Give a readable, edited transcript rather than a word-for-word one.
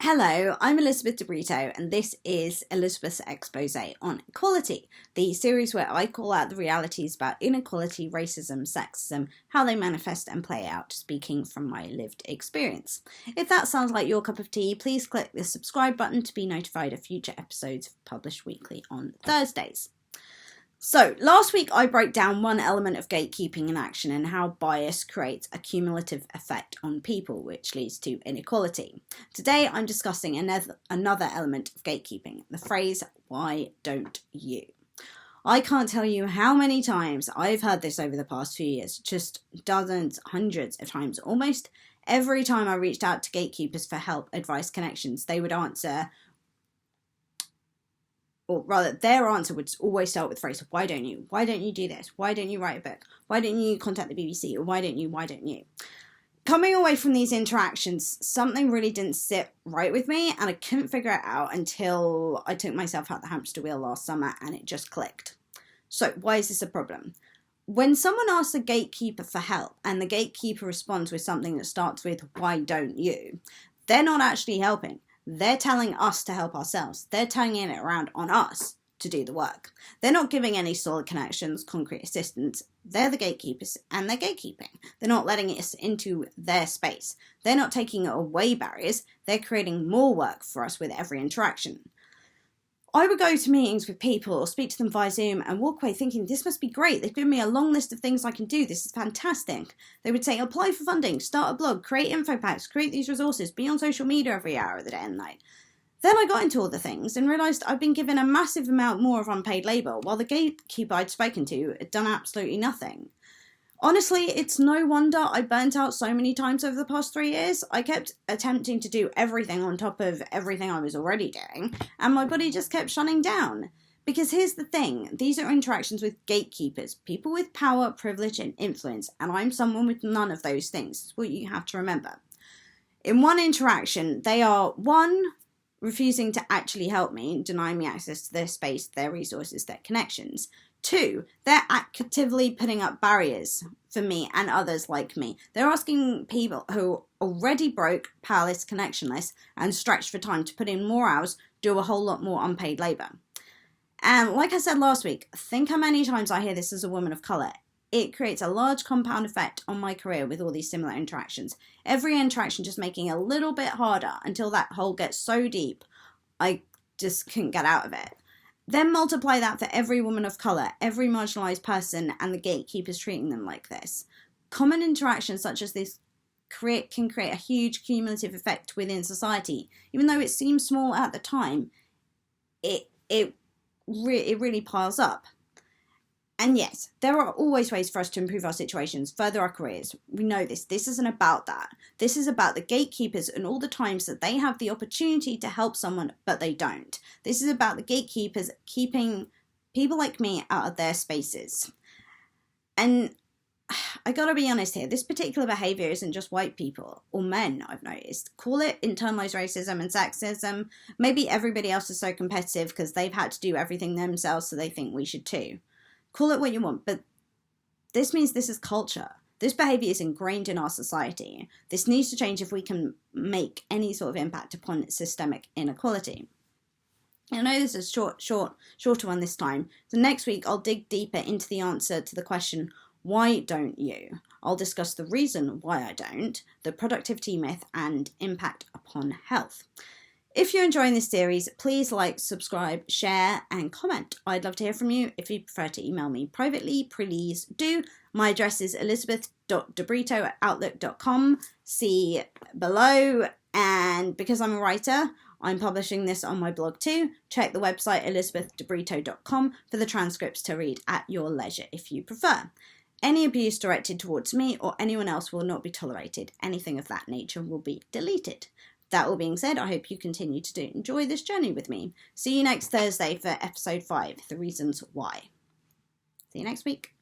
Hello, I'm Elizabeth DeBrito, and this is Elizabeth's Exposé on Equality, the series where I call out the realities about inequality, racism, sexism, how they manifest and play out, speaking from my lived experience. If that sounds like your cup of tea, please click the subscribe button to be notified of future episodes published weekly on Thursdays. So, last week I broke down one element of gatekeeping in action and how bias creates a cumulative effect on people, which leads to inequality. Today I'm discussing another element of gatekeeping, the phrase, "Why don't you?" I can't tell you how many times I've heard this over the past few years, just dozens, hundreds of times. Almost every time I reached out to gatekeepers for help, advice, connections, they would answer, or rather, their answer would always start with the phrase, "Why don't you? Why don't you do this? Why don't you write a book? Why don't you contact the BBC? Or why don't you? Coming away from these interactions, something really didn't sit right with me, and I couldn't figure it out until I took myself out the hamster wheel last summer, and it just clicked. So, why is this a problem? When someone asks a gatekeeper for help, and the gatekeeper responds with something that starts with, "Why don't you?" they're not actually helping. They're telling us to help ourselves. They're turning it around on us to do the work. They're not giving any solid connections, concrete assistance. They're the gatekeepers and they're gatekeeping. They're not letting us into their space. They're not taking away barriers. They're creating more work for us with every interaction. I would go to meetings with people or speak to them via Zoom and walk away thinking, this must be great. They've given me a long list of things I can do. This is fantastic. They would say, apply for funding, start a blog, create info packs, create these resources, be on social media every hour of the day and night. Then I got into all the things and realised I'd been given a massive amount more of unpaid labour, while the gatekeeper I'd spoken to had done absolutely nothing. Honestly, it's no wonder I burnt out so many times over the past 3 years. I kept attempting to do everything on top of everything I was already doing, and my body just kept shutting down. Because here's the thing, these are interactions with gatekeepers, people with power, privilege, and influence, and I'm someone with none of those things. It's what you have to remember. In one interaction, they are, one, refusing to actually help me, denying me access to their space, their resources, their connections. 2, they're actively putting up barriers for me and others like me. They're asking people who are already broke, powerless, connectionless, and stretched for time to put in more hours, do a whole lot more unpaid labour. And like I said last week, think how many times I hear this as a woman of colour. It creates a large compound effect on my career with all these similar interactions. Every interaction just making it a little bit harder until that hole gets so deep, I just couldn't get out of it. Then multiply that for every woman of colour, every marginalised person, and the gatekeepers treating them like this. Common interactions such as this can create a huge cumulative effect within society. Even though it seems small at the time, it really piles up. And yes, there are always ways for us to improve our situations, further our careers. We know this. This isn't about that. This is about the gatekeepers and all the times that they have the opportunity to help someone, but they don't. This is about the gatekeepers keeping people like me out of their spaces. And I gotta be honest here, this particular behaviour isn't just white people, or men, I've noticed. Call it internalised racism and sexism. Maybe everybody else is so competitive because they've had to do everything themselves, so they think we should too. Call it what you want, but this means this is culture. This behaviour is ingrained in our society. This needs to change if we can make any sort of impact upon systemic inequality. I know this is a shorter one this time. So next week I'll dig deeper into the answer to the question, why don't you? I'll discuss the reason why I don't, the productivity myth, and impact upon health. If you're enjoying this series, please like, subscribe, share, and comment. I'd love to hear from you. If you prefer to email me privately, please do. My address is elizabeth.debrito@outlook.com. See below. And because I'm a writer, I'm publishing this on my blog too. Check the website elizabethdebrito.com for the transcripts to read at your leisure if you prefer. Any abuse directed towards me or anyone else will not be tolerated. Anything of that nature will be deleted. That all being said, I hope you continue to enjoy this journey with me. See you next Thursday for episode 5, The Reasons Why. See you next week.